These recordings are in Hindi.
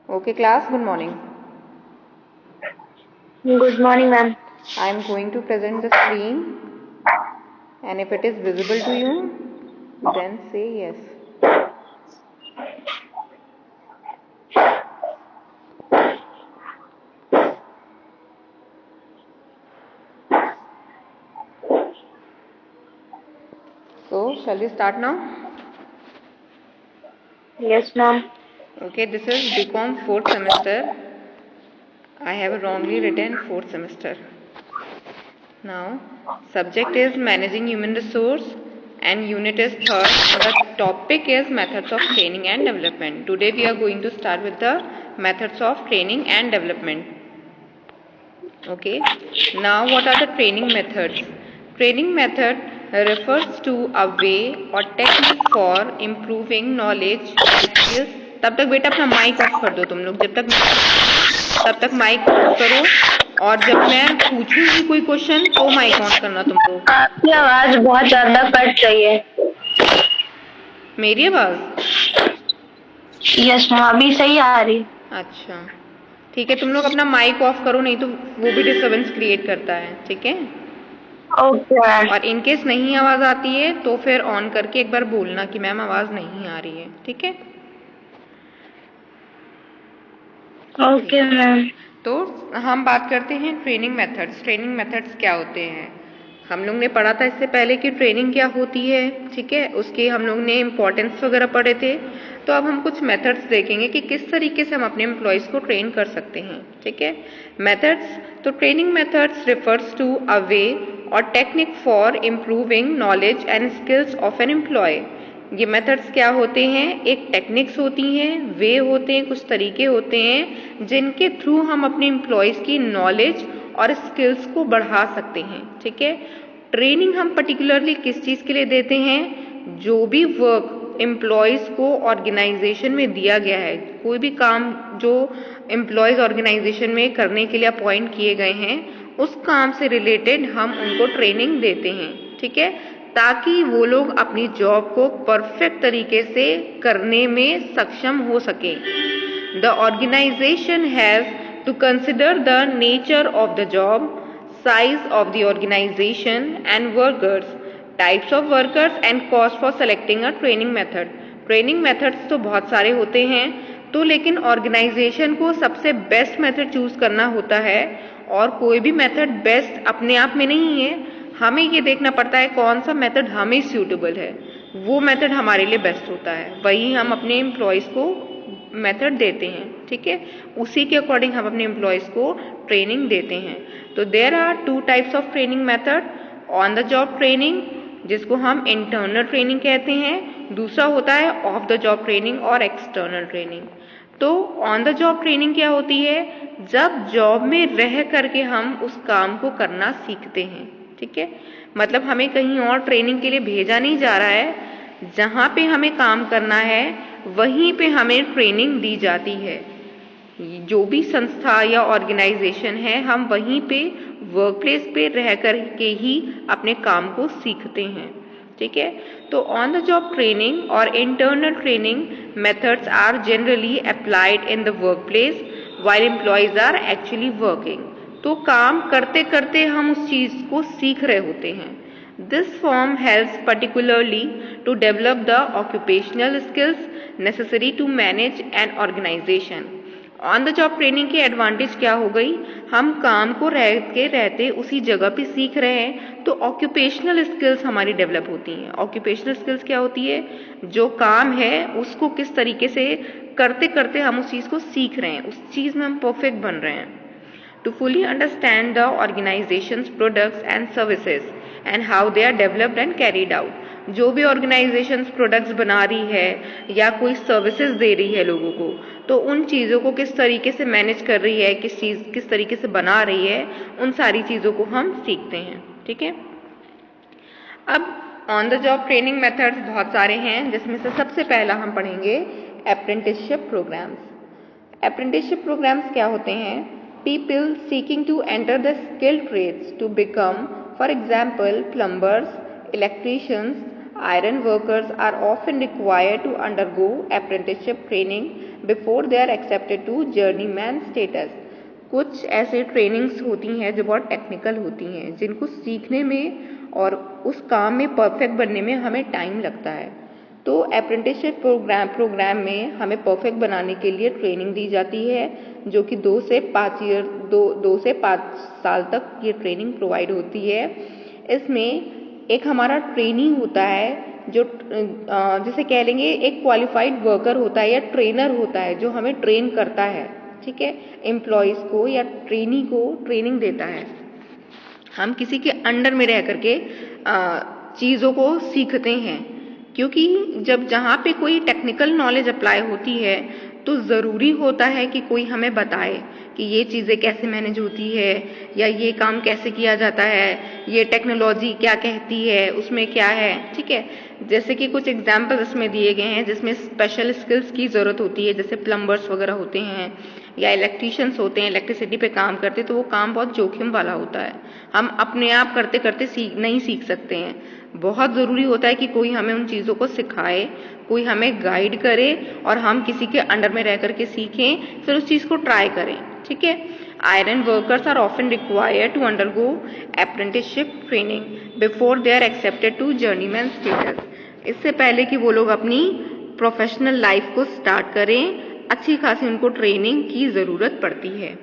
Okay, class, good morning. Good morning, ma'am. I am going to present the screen, and if it is visible to you, then say yes. So, shall we start now? Yes, ma'am. Okay, this is BCom 4th semester. I have wrongly written 4th semester. Now, subject is managing human resource and unit is third. The topic is methods of training and development. Today we are going to start with the methods of training and development. Okay, now what are the training methods? Training method refers to a way or technique for improving knowledge and skills. तब तक बेटा अपना माइक ऑफ कर दो तुम लोग, जब तक तब तक माइक ऑफ करो, और जब मैं पूछूंगी कोई क्वेश्चन तो माइक ऑन करना तुम लोग। आपकी आवाज बहुत ज्यादा कट रही है। मेरी आवाज? यस मैम, अभी सही आ रही। अच्छा ठीक है, तुम लोग अपना माइक ऑफ करो, नहीं तो वो भी डिस्टर्बेंस क्रिएट करता है। ठीक है, ओके मैम। और इनकेस नहीं आवाज आती है तो फिर ऑन करके एक बार बोलना कि मैम आवाज नहीं आ रही है। ठीक है, ओके मैम। तो हम बात करते हैं ट्रेनिंग मेथड्स। ट्रेनिंग मेथड्स क्या होते हैं? हम लोग ने पढ़ा था इससे पहले कि ट्रेनिंग क्या होती है। ठीक है, उसके हम लोग ने इम्पोर्टेंस वगैरह पढ़े थे। तो अब हम कुछ मेथड्स देखेंगे कि किस तरीके से हम अपने एम्प्लॉयज़ को ट्रेन कर सकते हैं। ठीक है, मेथड्स, तो training methods refers to a way और technique for improving knowledge and skills of an employ. ये मेथड्स क्या होते हैं? एक टेक्निक्स होती हैं, वे होते हैं, कुछ तरीके होते हैं जिनके थ्रू हम अपने एम्प्लॉयज़ की नॉलेज और स्किल्स को बढ़ा सकते हैं। ठीक है, ट्रेनिंग हम पर्टिकुलरली किस चीज़ के लिए देते हैं? जो भी वर्क एम्प्लॉयज़ को ऑर्गेनाइजेशन में दिया गया है, कोई भी काम जो एम्प्लॉयज़ ऑर्गेनाइजेशन में करने के लिए अपॉइंट किए गए हैं, उस काम से रिलेटेड हम उनको ट्रेनिंग देते हैं। ठीक है, ताकि वो लोग अपनी जॉब को परफेक्ट तरीके से करने में सक्षम हो सके। The organisation has to consider the nature of the job, size of the organization and workers, types of workers and cost for selecting a training method. Training methods तो बहुत सारे होते हैं, तो लेकिन ऑर्गेनाइजेशन को सबसे बेस्ट मेथड चूज करना होता है, और कोई भी मेथड बेस्ट अपने आप में नहीं है। हमें ये देखना पड़ता है कौन सा मेथड हमें सूटेबल है, वो मेथड हमारे लिए बेस्ट होता है, वही हम अपने एम्प्लॉयज़ को मेथड देते हैं। ठीक है, उसी के अकॉर्डिंग हम अपने एम्प्लॉयज़ को ट्रेनिंग देते हैं। तो there are two types of training method, on the job training जिसको हम इंटरनल ट्रेनिंग कहते हैं, दूसरा होता है ऑफ द जॉब ट्रेनिंग और एक्सटर्नल ट्रेनिंग। तो ऑन द जॉब ट्रेनिंग क्या होती है? जब जॉब में रह करके हम उस काम को करना सीखते हैं। ठीक है, मतलब हमें कहीं और ट्रेनिंग के लिए भेजा नहीं जा रहा है, जहाँ पे हमें काम करना है वहीं पे हमें ट्रेनिंग दी जाती है। जो भी संस्था या ऑर्गेनाइजेशन है, हम वहीं पे वर्क प्लेस पे रह कर के ही अपने काम को सीखते हैं। ठीक है, तो ऑन द जॉब ट्रेनिंग और internal training methods are generally applied in the work place while employees are actually working. तो काम करते करते हम उस चीज़ को सीख रहे होते हैं। This form helps particularly to develop the occupational skills necessary to manage an organization. On the job training की एडवांटेज क्या हो गई? हम काम को रहते उसी जगह पे सीख रहे हैं, तो ऑक्यूपेशनल स्किल्स हमारी डेवलप होती हैं। ऑक्यूपेशनल स्किल्स क्या होती है? जो काम है उसको किस तरीके से करते करते हम उस चीज़ को सीख रहे हैं, उस चीज़ में हम परफेक्ट बन रहे हैं। To fully understand the organization's products and services and how they are developed and carried out. जो भी ऑर्गेनाइजेशन प्रोडक्ट्स बना रही है या कोई सर्विसेज दे रही है लोगों को, तो उन चीज़ों को किस तरीके से मैनेज कर रही है, किस तरीके से बना रही है, उन सारी चीज़ों को हम सीखते हैं। ठीक है, अब on the job training methods बहुत सारे हैं, जिसमें से सबसे पहला हम पढ़ेंगे अप्रेंटिसशिप प्रोग्राम्स। अप्रेंटिसशिप प्रोग्राम्स क्या होते हैं? People seeking to enter the skilled trades to become, for example, plumbers, electricians, Iron workers are often required to undergo apprenticeship training before they are accepted to journeyman status. कुछ ऐसे ट्रेनिंग्स होती हैं जो बहुत टेक्निकल होती हैं, जिनको सीखने में और उस काम में परफेक्ट बनने में हमें टाइम लगता है। तो अप्रेंटिसशिप प्रोग्राम में हमें परफेक्ट बनाने के लिए ट्रेनिंग दी जाती है, जो कि 2 से 5 साल तक ये ट्रेनिंग प्रोवाइड होती है। इसमें एक हमारा ट्रेनी होता है जो जिसे कह लेंगे एक क्वालिफाइड वर्कर होता है या ट्रेनर होता है, जो हमें ट्रेन करता है, ठीक है, एम्प्लॉयज़ को या ट्रेनी को ट्रेनिंग देता है। हम किसी के अंडर में रह करके चीज़ों को सीखते हैं, क्योंकि जब जहाँ पे कोई टेक्निकल नॉलेज अप्लाई होती है तो ज़रूरी होता है कि कोई हमें बताए कि ये चीज़ें कैसे मैनेज होती है या ये काम कैसे किया जाता है, ये टेक्नोलॉजी क्या कहती है, उसमें क्या है, ठीक है। जैसे कि कुछ एग्जाम्पल्स इसमें दिए गए हैं जिसमें स्पेशल स्किल्स की ज़रूरत होती है, जैसे प्लम्बर्स वगैरह होते हैं या इलेक्ट्रीशियंस होते हैं, इलेक्ट्रिसिटी पे काम करते, तो वो काम बहुत जोखिम वाला होता है। हम अपने आप करते करते नहीं सीख सकते हैं। बहुत ज़रूरी होता है कि कोई हमें उन चीज़ों को सिखाए, कोई हमें गाइड करे और हम किसी के अंडर में रह करके सीखें, फिर उस चीज़ को ट्राई करें, ठीक है। Iron workers are often required to undergo apprenticeship training before they are accepted to journeyman status. इससे पहले कि वो लोग अपनी प्रोफेशनल लाइफ को स्टार्ट करें, अच्छी खासी उनको ट्रेनिंग की ज़रूरत पड़ती है।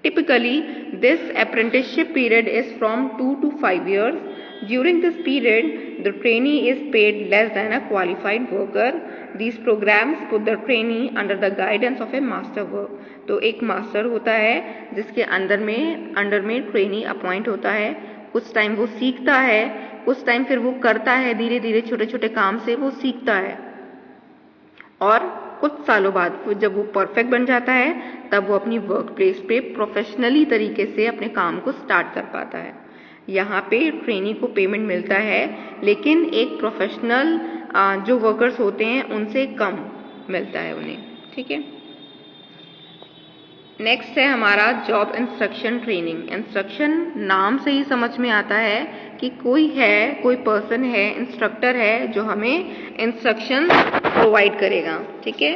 Typically this apprenticeship period is from 2 to 5 years. During this period, the trainee is paid less than a qualified worker. These programs put the trainee under the guidance of a master work. तो एक मास्टर होता है जिसके अंडर में ट्रेनी अपॉइंट होता है। कुछ टाइम वो सीखता है, कुछ टाइम फिर वो करता है, धीरे धीरे छोटे छोटे काम से वो सीखता है, और कुछ सालों बाद जब वो परफेक्ट बन जाता है तब वो अपनी वर्क प्लेस पे प्रोफेशनली तरीके से अपने काम को स्टार्ट कर पाता है। यहाँ पे ट्रेनी को पेमेंट मिलता है, लेकिन एक प्रोफेशनल जो वर्कर्स होते हैं उनसे कम मिलता है उन्हें, ठीक है। नेक्स्ट है हमारा जॉब इंस्ट्रक्शन ट्रेनिंग। इंस्ट्रक्शन नाम से ही समझ में आता है कि कोई पर्सन है, इंस्ट्रक्टर है जो हमें इंस्ट्रक्शन प्रोवाइड करेगा, ठीक है।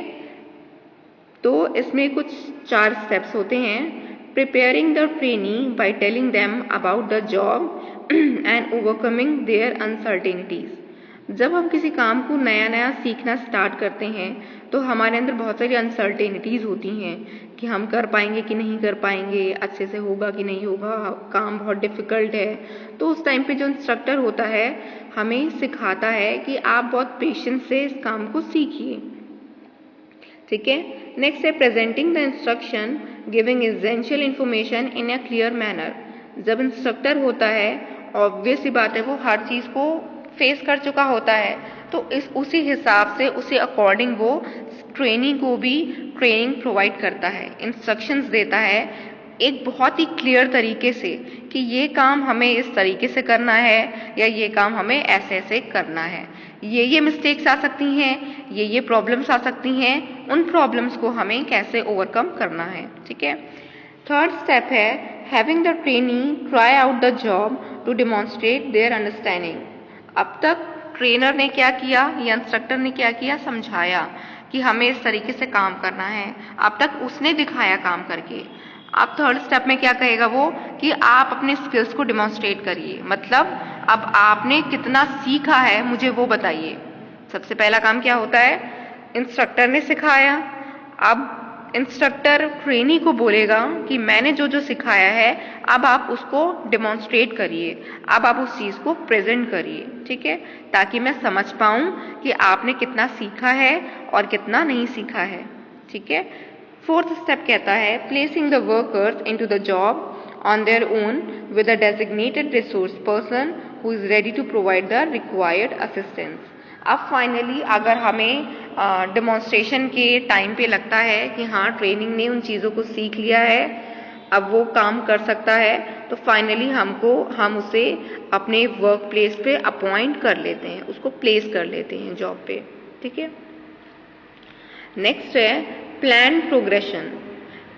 तो इसमें कुछ 4 स्टेप्स होते हैं। Preparing the trainee by telling them about the job and overcoming their uncertainties. जब हम किसी काम को नया नया सीखना स्टार्ट करते हैं तो हमारे अंदर बहुत सारी अनसर्टेनिटीज़ होती हैं कि हम कर पाएंगे कि नहीं कर पाएंगे, अच्छे से होगा कि नहीं होगा, काम बहुत डिफ़िकल्ट है। तो उस टाइम पे जो इंस्ट्रक्टर होता है हमें सिखाता है कि आप बहुत पेशेंस से इस काम को सीखिए, ठीक है। नेक्स्ट है presenting the instruction giving essential information in a clear manner. जब इंस्ट्रक्टर होता है, ऑब्वियस सी बात है, वो हर चीज़ को फेस कर चुका होता है, तो उसी हिसाब से उसी अकॉर्डिंग वो ट्रेनी को भी ट्रेनिंग प्रोवाइड करता है, इंस्ट्रक्शंस देता है एक बहुत ही क्लियर तरीके से कि ये काम हमें इस तरीके से करना है या ये काम हमें ऐसे ऐसे करना है, ये मिस्टेक्स आ सकती हैं, ये प्रॉब्लम्स आ सकती हैं, उन प्रॉब्लम्स को हमें कैसे ओवरकम करना है, ठीक है। थर्ड स्टेप है having the trainee try out the job to demonstrate their understanding. अब तक ट्रेनर ने क्या किया या इंस्ट्रक्टर ने क्या किया, समझाया कि हमें इस तरीके से काम करना है, अब तक उसने दिखाया काम करके। अब थर्ड स्टेप में क्या कहेगा वो कि आप अपने स्किल्स को डिमॉन्स्ट्रेट करिए, मतलब अब आपने कितना सीखा है मुझे वो बताइए। सबसे पहला काम क्या होता है, इंस्ट्रक्टर ने सिखाया, अब इंस्ट्रक्टर ट्रेनी को बोलेगा कि मैंने जो जो सिखाया है अब आप उसको डिमॉन्स्ट्रेट करिए, अब आप उस चीज़ को प्रेजेंट करिए, ठीक है, ताकि मैं समझ पाऊँ कि आपने कितना सीखा है और कितना नहीं सीखा है, ठीक है। फोर्थ स्टेप कहता है placing the workers into the job on their own with a designated resource person who is ready to provide the required assistance. अब फाइनली अगर हमें डेमोन्स्ट्रेशन के टाइम पे लगता है कि हाँ ट्रेनिंग ने उन चीज़ों को सीख लिया है, अब वो काम कर सकता है, तो फाइनली हम उसे अपने वर्क प्लेस पे अपॉइंट कर लेते हैं, उसको प्लेस कर लेते हैं जॉब पे, ठीक है। नेक्स्ट है planned progression.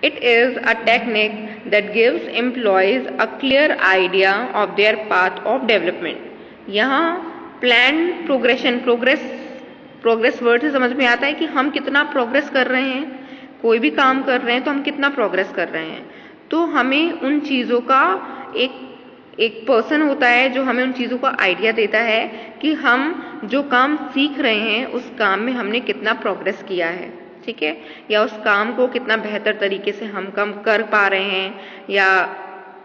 It is a technique that gives employees a clear idea of their path of development. यहाँ प्लान प्रोग्रेशन, प्रोग्रेस वर्ड से समझ में आता है कि हम कितना प्रोग्रेस कर रहे हैं, कोई भी काम कर रहे हैं तो हम कितना प्रोग्रेस कर रहे हैं। तो हमें उन चीज़ों का एक पर्सन होता है जो हमें उन चीज़ों का आइडिया देता है कि हम जो काम सीख रहे हैं उस काम में हमने कितना प्रोग्रेस किया है, ठीक है, या उस काम को कितना बेहतर तरीके से हम काम कर पा रहे हैं, या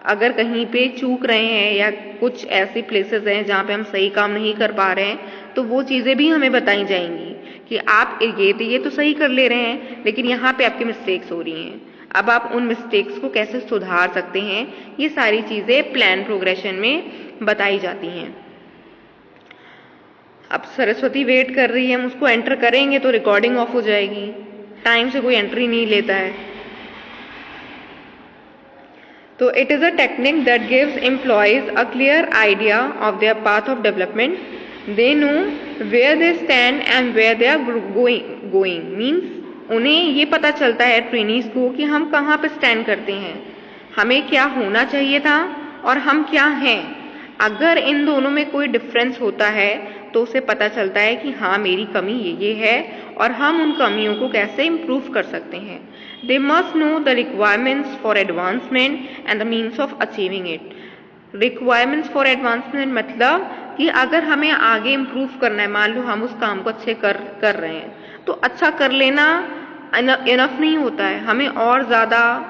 अगर कहीं पे चूक रहे हैं या कुछ ऐसी प्लेसेस हैं जहाँ पे हम सही काम नहीं कर पा रहे हैं तो वो चीज़ें भी हमें बताई जाएंगी कि आप ये तो सही कर ले रहे हैं लेकिन यहाँ पे आपकी मिस्टेक्स हो रही हैं, अब आप उन मिस्टेक्स को कैसे सुधार सकते हैं, ये सारी चीज़ें प्लान प्रोग्रेशन में बताई जाती हैं। अब सरस्वती वेट कर रही है, हम उसको एंटर करेंगे तो रिकॉर्डिंग ऑफ हो जाएगी, टाइम से कोई एंट्री नहीं लेता है। तो it is a technique that gives employees a clear idea of their path of development, they know where they stand and where they are going means उन्हें ये पता चलता है ट्रेनीज को कि हम कहाँ पे स्टैंड करते हैं, हमें क्या होना चाहिए था और हम क्या हैं। अगर इन दोनों में कोई डिफरेंस होता है तो उसे पता चलता है कि हाँ मेरी कमी ये है और हम उन कमियों को कैसे इम्प्रूव कर सकते हैं। They must know the requirements for advancement and the means of achieving it. Requirements for advancement मतलब कि अगर हमें आगे इम्प्रूव करना है, मान लो हम उस काम को अच्छे कर रहे हैं तो अच्छा कर लेना इनफ नहीं होता है, हमें और ज़्यादा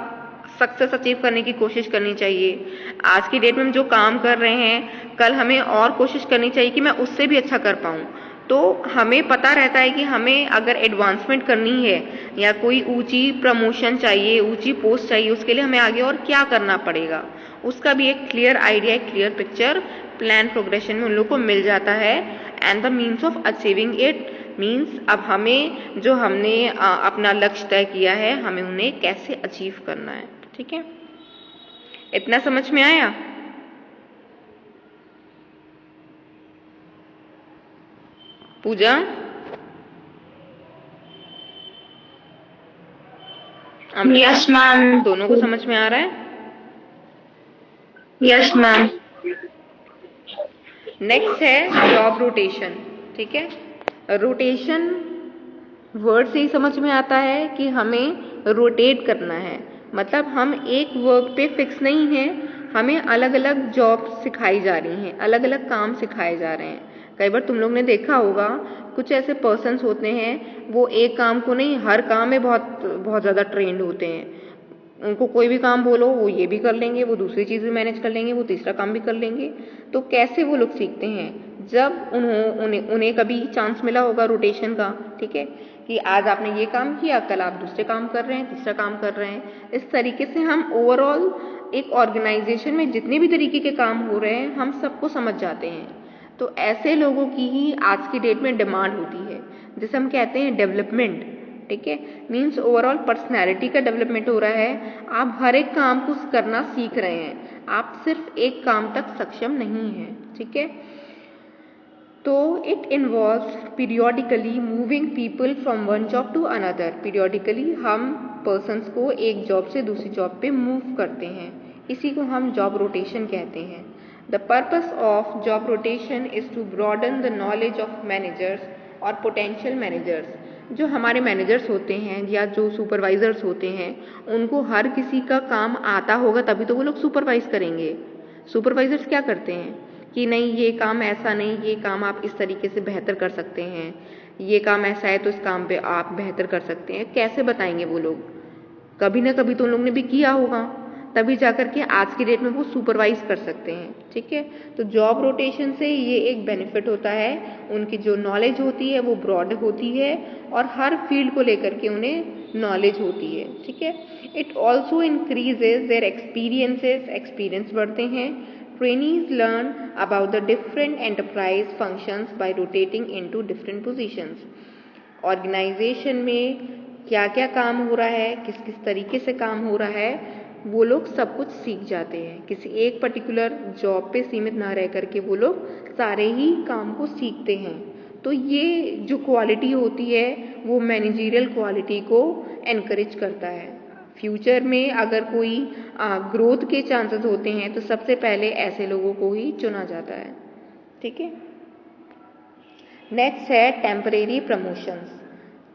सक्सेस अचीव करने की कोशिश करनी चाहिए। आज की डेट में हम जो काम कर रहे हैं कल हमें और कोशिश करनी चाहिए कि मैं उससे भी अच्छा कर पाऊँ। तो हमें पता रहता है कि हमें अगर एडवांसमेंट करनी है या कोई ऊंची प्रमोशन चाहिए, ऊंची पोस्ट चाहिए, उसके लिए हमें आगे और क्या करना पड़ेगा, उसका भी एक क्लियर आइडिया, एक क्लियर पिक्चर प्लान प्रोग्रेशन में उन लोगों को मिल जाता है। And the means of achieving it means अब हमें जो हमने अपना लक्ष्य तय किया है हमें उन्हें कैसे अचीव करना है, ठीक है। इतना समझ में आया? पूजा, यस मैम। दोनों को समझ में आ रहा है? Yes ma'am. नेक्स्ट है जॉब रोटेशन, ठीक है। रोटेशन वर्ड से ही समझ में आता है कि हमें रोटेट करना है, मतलब हम एक वर्क पे फिक्स नहीं है, हमें अलग अलग जॉब सिखाई जा रही हैं, अलग अलग काम सिखाए जा रहे हैं। कई बार तुम लोग ने देखा होगा कुछ ऐसे पर्सन्स होते हैं वो एक काम को नहीं हर काम में बहुत ज़्यादा ट्रेंड होते हैं, उनको कोई भी काम बोलो वो ये भी कर लेंगे, वो दूसरी चीज़ भी मैनेज कर लेंगे, वो तीसरा काम भी कर लेंगे। तो कैसे वो लोग सीखते हैं? जब उन्हें कभी चांस मिला होगा रोटेशन का, ठीक है, कि आज आपने ये काम किया, कल आप दूसरे काम कर रहे हैं, तीसरा काम कर रहे हैं। इस तरीके से हम ओवरऑल एक ऑर्गेनाइजेशन में जितने भी तरीके के काम हो रहे हैं हम सबको समझ जाते हैं। तो ऐसे लोगों की ही आज की डेट में डिमांड होती है, जिसे हम कहते हैं डेवलपमेंट, ठीक है। मीन्स ओवरऑल पर्सनैलिटी का डेवलपमेंट हो रहा है, आप हर एक काम को करना सीख रहे हैं, आप सिर्फ एक काम तक सक्षम नहीं हैं, ठीक है। तो it involves periodically moving people from one job to another. Periodically हम पर्सन्स को एक जॉब से दूसरी जॉब पे मूव करते हैं, इसी को हम जॉब रोटेशन कहते हैं। The purpose of job rotation is to broaden the knowledge of managers और पोटेंशियल मैनेजर्स। जो हमारे मैनेजर्स होते हैं या जो सुपरवाइजर्स होते हैं उनको हर किसी का काम आता होगा तभी तो वो लोग सुपरवाइज करेंगे। सुपरवाइजर्स क्या करते हैं कि नहीं ये काम ऐसा नहीं, ये काम आप इस तरीके से बेहतर कर सकते हैं, ये काम ऐसा है तो इस काम पे आप बेहतर कर सकते हैं। कैसे बताएंगे वो लोग? कभी ना कभी तो उन लोग ने भी किया होगा, तभी जाकर के आज की डेट में वो सुपरवाइज कर सकते हैं, ठीक है। तो जॉब रोटेशन से ये एक बेनिफिट होता है, उनकी जो नॉलेज होती है वो ब्रॉड होती है और हर फील्ड को लेकर के उन्हें नॉलेज होती है, ठीक है। It also increases their experiences, experience बढ़ते हैं। Trainees learn about the different enterprise functions by rotating into different positions. Organisation में क्या क्या काम हो रहा है, किस किस तरीके से काम हो रहा है, वो लोग सब कुछ सीख जाते हैं। किसी एक पर्टिकुलर जॉब पे सीमित ना रह करके वो लोग सारे ही काम को सीखते हैं। तो ये जो क्वालिटी होती है वो मैनेजरियल क्वालिटी को एनकरेज करता है। फ्यूचर में अगर कोई ग्रोथ के चांसेस होते हैं तो सबसे पहले ऐसे लोगों को ही चुना जाता है, ठीक है। नेक्स्ट है टेम्परेरी प्रमोशंस।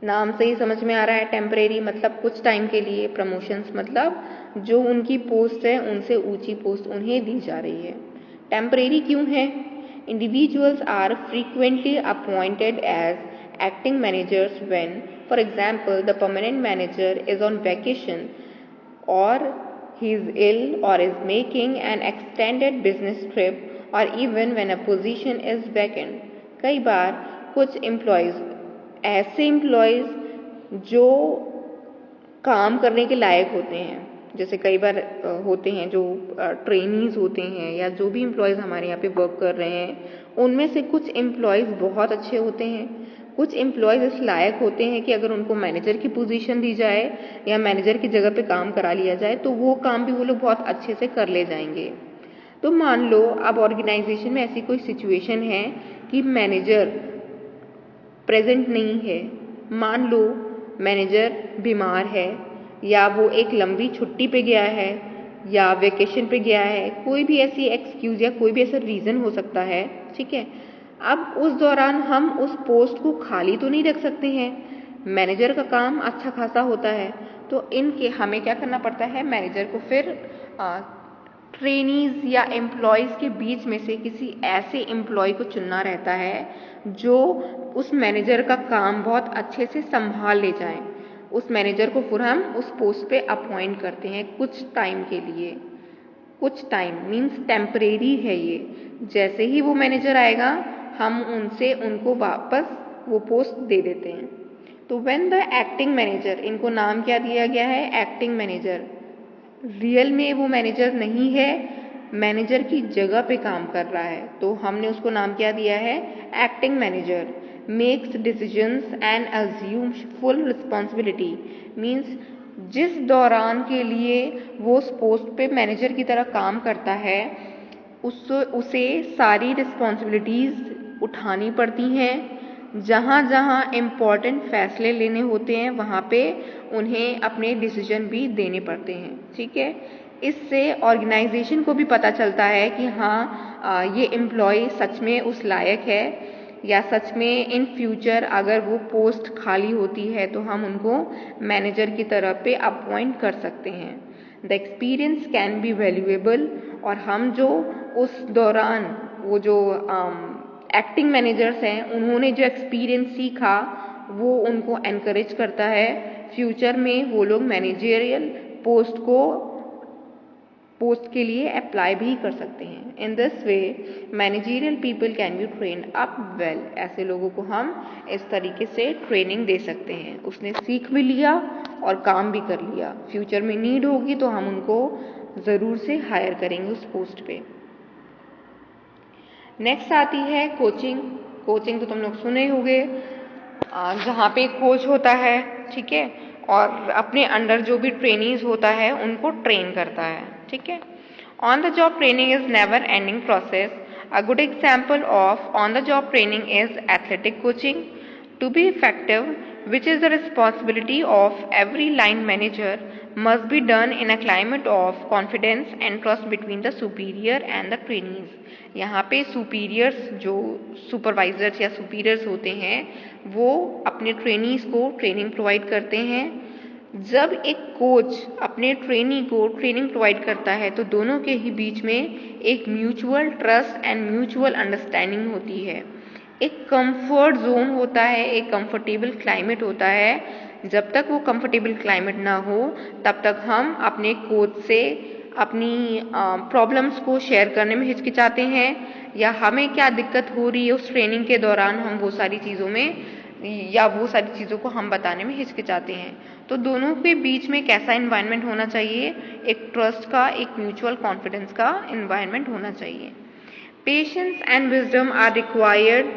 नाम से ही समझ में आ रहा है, टेम्परेरी मतलब कुछ टाइम के लिए, प्रमोशंस मतलब जो उनकी पोस्ट है उनसे ऊंची पोस्ट उन्हें दी जा रही है। टेम्परेरी क्यों है? Individuals are frequently appointed as acting managers when, for example, the permanent manager is on vacation or he is ill or is making an extended business trip or even when a position is vacant. कई बार कुछ employees, ऐसे employees जो काम करने के लायक होते हैं, जैसे कई बार होते हैं जो ट्रेनीज होते हैं या जो भी एम्प्लॉयज़ हमारे यहाँ पे वर्क कर रहे हैं, उनमें से कुछ एम्प्लॉयज़ बहुत अच्छे होते हैं, कुछ एम्प्लॉयज़ इस लायक होते हैं कि अगर उनको मैनेजर की पोजीशन दी जाए या मैनेजर की जगह पे काम करा लिया जाए तो वो काम भी वो लोग बहुत अच्छे से कर ले जाएंगे। तो मान लो अब ऑर्गेनाइजेशन में ऐसी कोई सिचुएशन है कि मैनेजर प्रेजेंट नहीं है, मान लो मैनेजर बीमार है या वो एक लंबी छुट्टी पे गया है या वेकेशन पे गया है, कोई भी ऐसी एक्सक्यूज या कोई भी ऐसा रीज़न हो सकता है, ठीक है। अब उस दौरान हम उस पोस्ट को खाली तो नहीं रख सकते हैं, मैनेजर का काम अच्छा खासा होता है, तो इनके हमें क्या करना पड़ता है, मैनेजर को फिर ट्रेनीज या एम्प्लॉयज़ के बीच में से किसी ऐसे एम्प्लॉय को चुनना रहता है जो उस मैनेजर का काम बहुत अच्छे से संभाल ले जाए। उस मैनेजर को फिर हम उस पोस्ट पे अपॉइंट करते हैं कुछ टाइम के लिए। कुछ टाइम मीन्स टेम्परेरी है ये। जैसे ही वो मैनेजर आएगा हम उनको वापस वो पोस्ट दे देते हैं। तो व्हेन द एक्टिंग मैनेजर, इनको नाम क्या दिया गया है, एक्टिंग मैनेजर। रियल में वो मैनेजर नहीं है, मैनेजर की जगह पे काम कर रहा है, तो हमने उसको नाम क्या दिया है, acting manager. Makes decisions and assumes full responsibility means जिस दौरान के लिए वो उस पोस्ट पे मैनेजर की तरह काम करता है उसे सारी रिस्पॉन्सिबिलिटीज़ उठानी पड़ती हैं। जहाँ जहाँ इम्पॉर्टेंट फैसले लेने होते हैं वहाँ पे उन्हें अपने डिसीजन भी देने पड़ते हैं, ठीक है। इससे ऑर्गेनाइजेशन को भी पता चलता है कि हाँ ये एम्प्लॉय सच में उस लायक है या सच में इन फ्यूचर अगर वो पोस्ट खाली होती है तो हम उनको मैनेजर की तरफ पे अपॉइंट कर सकते हैं। The experience can be valuable, और हम जो उस दौरान वो जो एक्टिंग मैनेजर्स हैं उन्होंने जो एक्सपीरियंस सीखा वो उनको एनकरेज करता है फ्यूचर में वो लोग मैनेजरियल पोस्ट के लिए अप्लाई भी कर सकते हैं। In this way managerial people can be trained up well. ऐसे लोगों को हम इस तरीके से ट्रेनिंग दे सकते हैं, उसने सीख भी लिया और काम भी कर लिया, फ्यूचर में नीड होगी तो हम उनको ज़रूर से हायर करेंगे उस पोस्ट पे। नेक्स्ट आती है कोचिंग। कोचिंग तो तुम लोग सुने होंगे, जहाँ पे कोच होता है, ठीक है, और अपने अंडर जो भी ट्रेनीज होता है उनको ट्रेन करता है, ठीक है। On the job training is never ending process. A good example of on the job training is athletic coaching. To be effective, which is the responsibility of every line manager, must be done in a climate of confidence and trust between the superior and the trainees. यहाँ पे superiors जो supervisors या superiors होते हैं वो अपने trainees को training provide करते हैं। जब एक कोच अपने ट्रेनी को ट्रेनिंग प्रोवाइड करता है तो दोनों के ही बीच में एक mutual trust and mutual understanding होती है, एक कंफर्ट जोन होता है, एक कंफर्टेबल क्लाइमेट होता है। जब तक वो कंफर्टेबल क्लाइमेट ना हो तब तक हम अपने कोच से अपनी प्रॉब्लम्स को शेयर करने में हिचकिचाते हैं या हमें क्या दिक्कत हो रही है उस ट्रेनिंग के दौरान हम वो सारी चीज़ों को हम बताने में हिचकिचाते हैं। तो दोनों के बीच में कैसा इन्वायरमेंट होना चाहिए, एक ट्रस्ट का, एक म्यूचुअल कॉन्फिडेंस का इन्वायरमेंट होना चाहिए। Patience and wisdom are required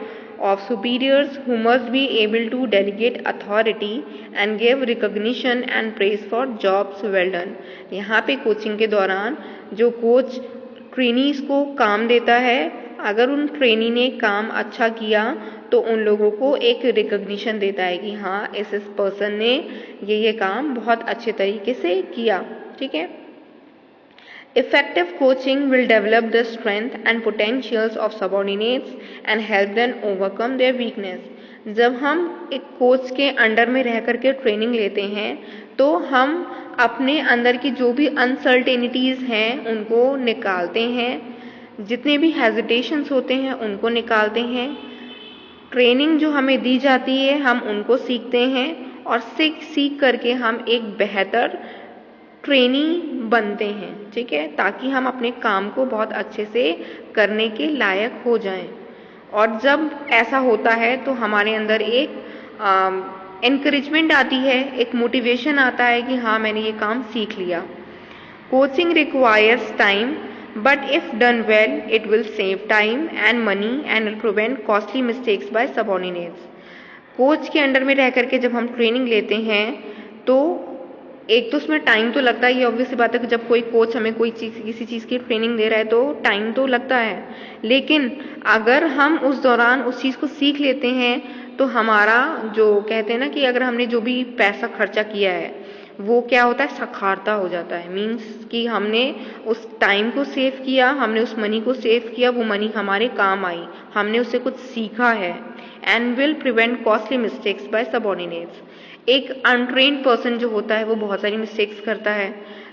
of superiors who must be able to delegate authority and give recognition and praise for jobs well done. यहाँ पे कोचिंग के दौरान जो कोच ट्रेनीज को काम देता है, अगर उन ट्रेनी ने काम अच्छा किया तो उन लोगों को एक रिकग्निशन देता है कि हाँ इस पर्सन ने ये काम बहुत अच्छे तरीके से किया, ठीक है। Effective coaching will develop the strength and potentials of subordinates and help them overcome their weakness. जब हम एक कोच के अंडर में रह करके ट्रेनिंग लेते हैं तो हम अपने अंदर की जो भी अनसर्टेनिटीज़ हैं उनको निकालते हैं, जितने भी हेजिटेशंस होते हैं उनको निकालते हैं। ट्रेनिंग जो हमें दी जाती है हम उनको सीखते हैं और सीख करके हम एक बेहतर ट्रेनी बनते हैं, ठीक है, ताकि हम अपने काम को बहुत अच्छे से करने के लायक हो जाएं। और जब ऐसा होता है तो हमारे अंदर एक एनकरेजमेंट आती है, एक मोटिवेशन आता है कि हाँ मैंने ये काम सीख लिया। Coaching requires time but if done well it will save time and money and will prevent costly mistakes by subordinates. Coach के अंडर में रह करके जब हम ट्रेनिंग लेते हैं तो एक तो उसमें टाइम तो लगता ही है, ऑब्वियस सी बात है कि जब कोई कोच हमें कोई चीज़ किसी चीज़ की ट्रेनिंग दे रहा है तो टाइम तो लगता है, लेकिन अगर हम उस दौरान उस चीज़ को सीख लेते हैं तो हमारा जो कहते हैं ना कि अगर हमने जो भी पैसा खर्चा किया है वो क्या होता है, सखारता हो जाता है। मीन्स कि हमने उस टाइम को सेव किया, हमने उस मनी को सेव किया, वो मनी हमारे काम आई, हमने उससे कुछ सीखा है। And will prevent costly mistakes by subordinates. एक अनट्रेन्ड पर्सन जो होता है वो बहुत सारी मिस्टेक्स करता है,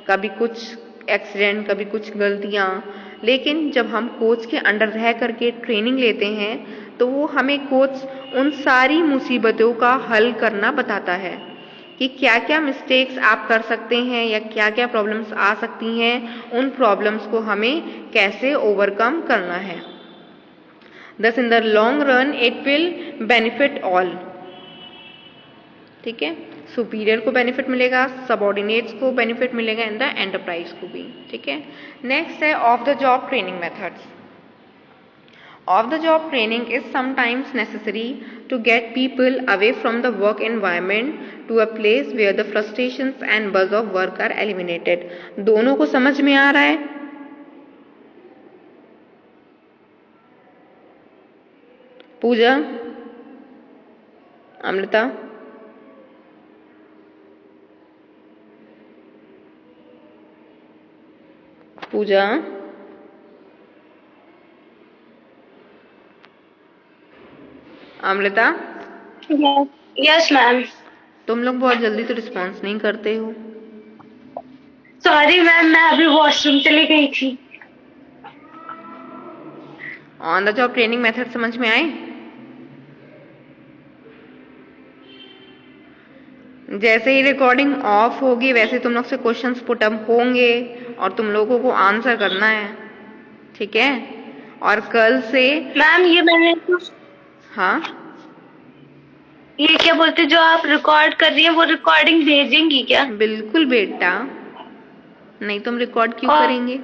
कभी कुछ एक्सीडेंट, कभी कुछ गलतियाँ, लेकिन जब हम कोच के अंडर रह करके ट्रेनिंग लेते हैं तो वो हमें कोच उन सारी मुसीबतों का हल करना बताता है कि क्या क्या मिस्टेक्स आप कर सकते हैं या क्या क्या प्रॉब्लम्स आ सकती हैं, उन प्रॉब्लम्स को हमें कैसे ओवरकम करना है। Thus in the long run it will benefit all, ठीक है, सुपीरियर को बेनिफिट मिलेगा, सबऑर्डिनेट्स को बेनिफिट मिलेगा एंड द एंटरप्राइज को भी, ठीक है। नेक्स्ट है off the job training methods. Off the job training is sometimes necessary to get people away from the work environment to a place where the frustrations and buzz of work are eliminated. दोनों को समझ में आ रहा है? पूजा, अमृता, पूजा, अमृता। Yes ma'am. तुम लोग बहुत जल्दी तो रिस्पॉन्स नहीं करते हो। सॉरी मैम, मैं अभी वॉशरूम चली गई थी। On the job training method समझ में आए? जैसे ही रिकॉर्डिंग ऑफ होगी वैसे तुम लोग से क्वेश्चंस पुट अप होंगे और तुम लोगों को आंसर करना है, ठीक है। और कल से मैम ये मैंने हाँ ये क्या बोलते, जो आप रिकॉर्ड कर रही हैं वो रिकॉर्डिंग भेजेंगी क्या? बिल्कुल बेटा, नहीं तुम रिकॉर्ड क्यों करेंगे?